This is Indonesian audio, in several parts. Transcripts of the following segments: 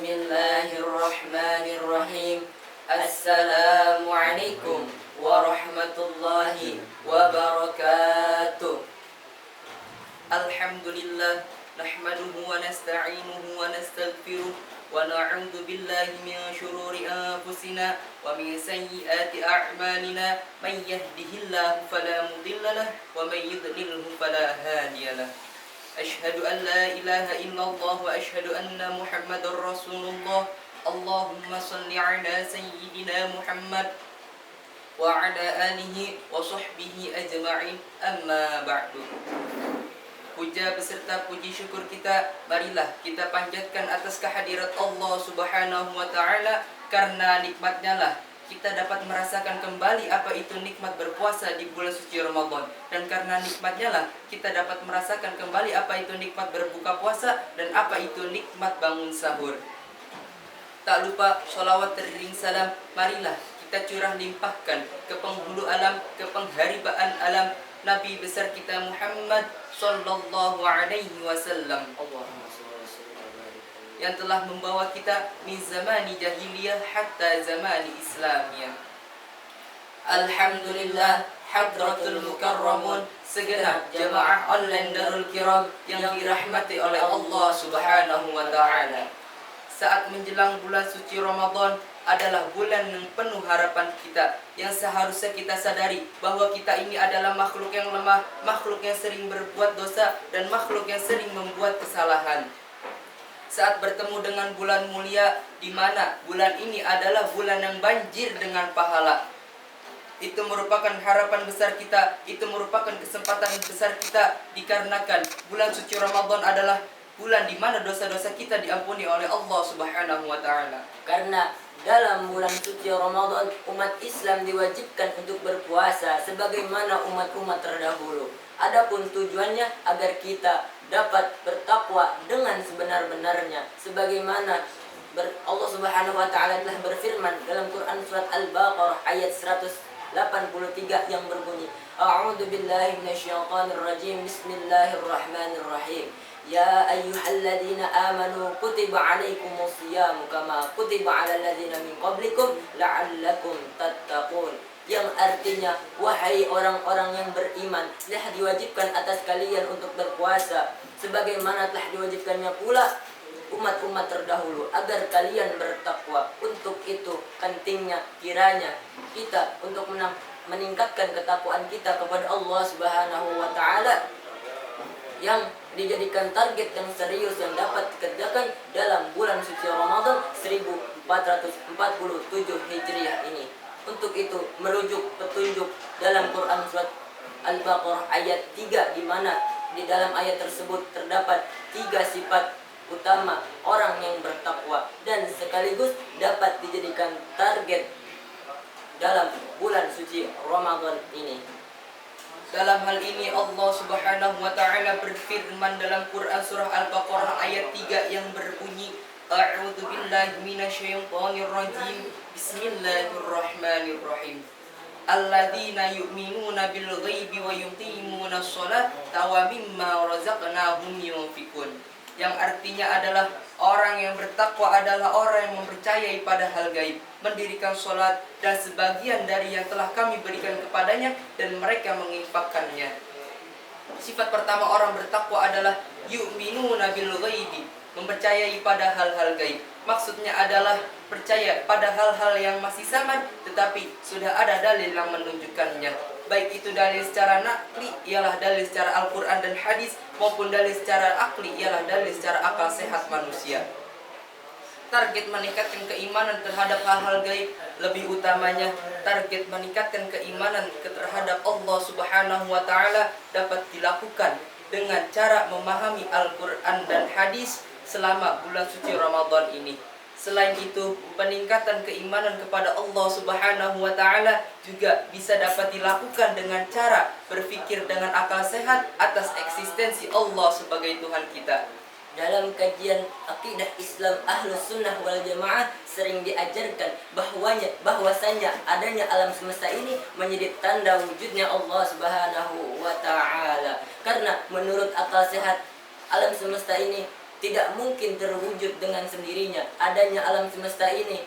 Bismillahirrahmanirrahim. Assalamualaikum warahmatullahi wabarakatuh. Alhamdulillah, nahmaduhu wa nasta'inuhu wa nastaghfiruh wa na'udzu billahi min shururi anfusina wa min sayyiati a'malina. Man yahdihillahu fala mudilla lahu wa man yudlilhu fala hadiya lahu. Asyhadu an la ilaha illallah wa asyhadu anna Muhammadar Rasulullah. Allahumma salli ala sayyidina Muhammad wa ala alihi wa sahbihi ajma'in. Amma ba'du. Puja beserta puji syukur kita marilah kita panjatkan atas kehadirat Allah Subhanahu wa taala, karena nikmatnya lah kita dapat merasakan kembali apa itu nikmat berpuasa di bulan suci Ramadan, dan karena nikmatnya lah kita dapat merasakan kembali apa itu nikmat berbuka puasa dan apa itu nikmat bangun sahur. Tak lupa sholawat teriring salam marilah kita curah limpahkan ke penghulu alam, ke pengharibaan alam, Nabi besar kita Muhammad sallallahu alaihi wasallam, yang telah membawa kita min zamani jahiliyah hatta zamani islamiyah. Alhamdulillah, hadratul mukarramun, segenap jamaah online Darul Kiram yang dirahmati oleh Allah Subhanahu wa taala. Saat menjelang bulan suci Ramadan adalah bulan yang penuh harapan kita, yang seharusnya kita sadari bahwa kita ini adalah makhluk yang lemah, makhluk yang sering berbuat dosa, dan makhluk yang sering membuat kesalahan. Saat bertemu dengan bulan mulia, di mana bulan ini adalah bulan yang banjir dengan pahala, itu merupakan harapan besar kita, itu merupakan kesempatan besar kita, dikarenakan bulan suci Ramadan adalah bulan di mana dosa-dosa kita diampuni oleh Allah Subhanahu wa taala. Karena dalam bulan suci Ramadan umat Islam diwajibkan untuk berpuasa sebagaimana umat-umat terdahulu. Adapun tujuannya agar kita dapat bertakwa dengan sebenar-benarnya, sebagaimana Allah Subhanahu wa taala telah berfirman dalam Quran surat Al-Baqarah ayat 183 yang berbunyi, A'udzu billahi minasyaitonir rajim. Bismillahirrahmanirrahim. Ya ayyuhalladzina amanu kutiba alaikumus siyam kama kutiba alal ladzina min qablikum la'allakum tattaqun. Yang artinya, wahai orang-orang yang beriman, telah diwajibkan atas kalian untuk berpuasa sebagaimana telah diwajibkannya pula umat-umat terdahulu agar kalian bertakwa. Untuk itu pentingnya kiranya kita untuk meningkatkan ketakwaan kita kepada Allah Subhanahu wa taala, yang dijadikan target yang serius yang dapat dikerjakan dalam bulan suci Ramadan 1447 Hijriah ini. Untuk itu merujuk petunjuk dalam Quran surat Al-Baqarah ayat 3, di mana di dalam ayat tersebut terdapat 3 sifat utama orang yang bertakwa dan sekaligus dapat dijadikan target dalam bulan suci Ramadan ini. Dalam hal ini Allah Subhanahu wa taala berfirman dalam Quran surah Al-Baqarah ayat 3 yang berbunyi, A'udzu billahi minasyaitonir rajim. Bismillahirrahmanirrahim. Alladzina yu'minuna bil ghaibi wa yuqimuna sholata wa mimma razaqnahum yunfikun. Yang artinya adalah orang yang bertakwa adalah orang yang mempercayai pada hal gaib, mendirikan sholat dan sebagian dari yang telah kami berikan kepadanya, dan mereka menginfakkannya. Sifat pertama orang bertakwa adalah yu'minuna bil ghaibi, mempercayai pada hal-hal gaib. Maksudnya adalah percaya pada hal-hal yang masih samar tetapi sudah ada dalil yang menunjukkannya. Baik itu dalil secara nakli ialah dalil secara Al-Quran dan hadis, maupun dalil secara akli ialah dalil secara akal sehat manusia. Target meningkatkan keimanan terhadap hal-hal gaib, lebih utamanya target meningkatkan keimanan terhadap Allah Subhanahu wa taala dapat dilakukan dengan cara memahami Al-Quran dan hadis selama bulan suci Ramadan ini. Selain itu, peningkatan keimanan kepada Allah Subhanahu wa taala juga bisa dapat dilakukan dengan cara berpikir dengan akal sehat atas eksistensi Allah sebagai Tuhan kita. Dalam kajian akidah Islam Ahlus Sunnah wal Jamaah sering diajarkan bahwasanya adanya alam semesta ini menjadi tanda wujudnya Allah Subhanahu wa taala. Karena menurut akal sehat alam semesta ini tidak mungkin terwujud dengan sendirinya. Adanya alam semesta ini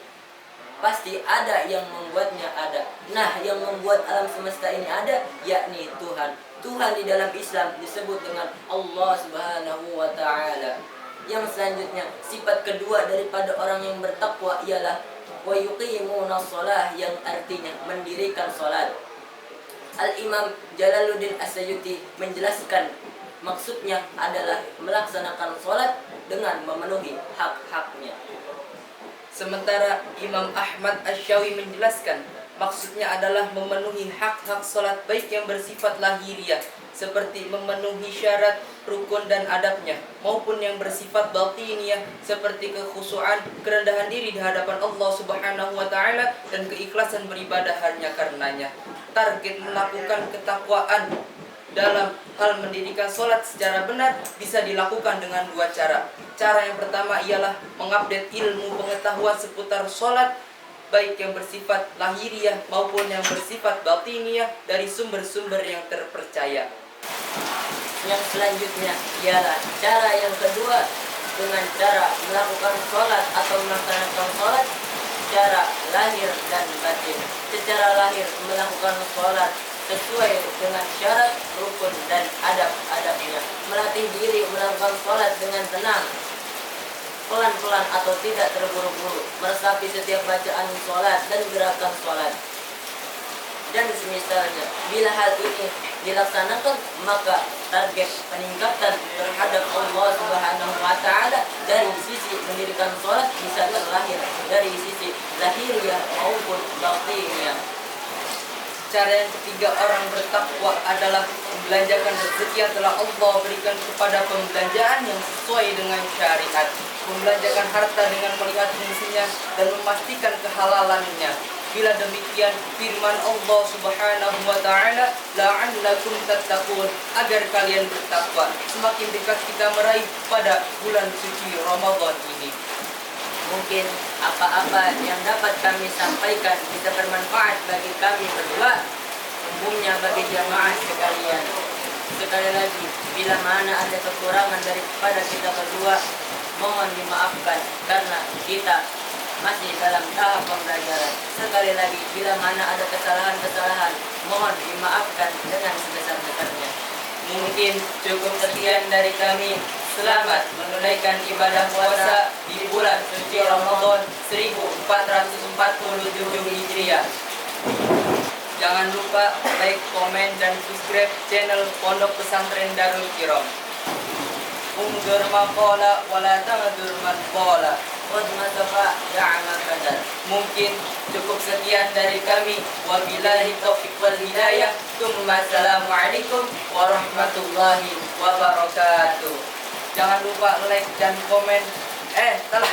pasti ada yang membuatnya ada. Nah, yang membuat alam semesta ini ada yakni Tuhan. Tuhan di dalam Islam disebut dengan Allah Subhanahu wa taala. Yang selanjutnya, sifat kedua daripada orang yang bertakwa ialah wa yuqimuna shalah, yang artinya mendirikan salat. Al-Imam Jalaluddin As-Suyuti menjelaskan maksudnya adalah melaksanakan salat dengan memenuhi hak-haknya. Sementara Imam Ahmad Asy-Syawi menjelaskan maksudnya adalah memenuhi hak-hak salat baik yang bersifat lahiriah seperti memenuhi syarat, rukun dan adabnya, maupun yang bersifat batiniah seperti kekhusyuan, kerendahan diri di hadapan Allah Subhanahu wa taala dan keikhlasan beribadah hanya karenanya. Target melakukan ketakwaan dalam hal mendirikan sholat secara benar bisa dilakukan dengan dua cara. Cara yang pertama ialah mengupdate ilmu pengetahuan seputar sholat baik yang bersifat lahiriah maupun yang bersifat batiniah dari sumber-sumber yang terpercaya. Yang selanjutnya ialah cara yang kedua dengan cara melakukan sholat atau melaksanakan sholat secara lahir dan batin. Secara lahir melakukan sholat sesuai dengan syarat, rukun dan adab-adabnya. Melatih diri melakukan sholat dengan tenang, pelan-pelan atau tidak terburu-buru, meresapi setiap bacaan sholat dan gerakan sholat dan semisalnya. Bila hal ini dilaksanakan, maka target peningkatan terhadap Allah Subhanahu wa taala dari sisi mendirikan sholat bisa terlahir dari sisi lahiriah maupun batiniah. Cara yang ketiga orang bertakwa adalah membelanjakan rezeki yang telah Allah berikan kepada pembelanjaan yang sesuai dengan syariat. Membelanjakan harta dengan melihat fungsinya dan memastikan kehalalannya. Bila demikian, firman Allah Subhanahu wa taala, la'allakum tattaqun, agar kalian bertakwa. Semakin dekat kita meraih pada bulan suci Ramadan ini. Mungkin apa-apa yang dapat kami sampaikan bisa bermanfaat bagi kami berdua, umumnya bagi jamaah sekalian. Sekali lagi, bila mana ada kekurangan daripada kita berdua, mohon dimaafkan karena kita masih dalam tahap pembelajaran. Sekali lagi, bila mana ada kesalahan-kesalahan, mohon dimaafkan dengan sebesar-besarnya. Mungkin cukup sekian dari kami. Selamat menunaikan ibadah puasa di bulan suci Ramadan 1447 Hijriah. Jangan lupa like, komen, dan subscribe channel Pondok Pesantren Darul Kiram. Undur maqala wala ta'dur man qala. Mungkin cukup sekian dari kami. Wabillahi taufiq wal hidayah. Assalamualaikum warahmatullahi wabarakatuh. Jangan lupa like dan komen. Salah.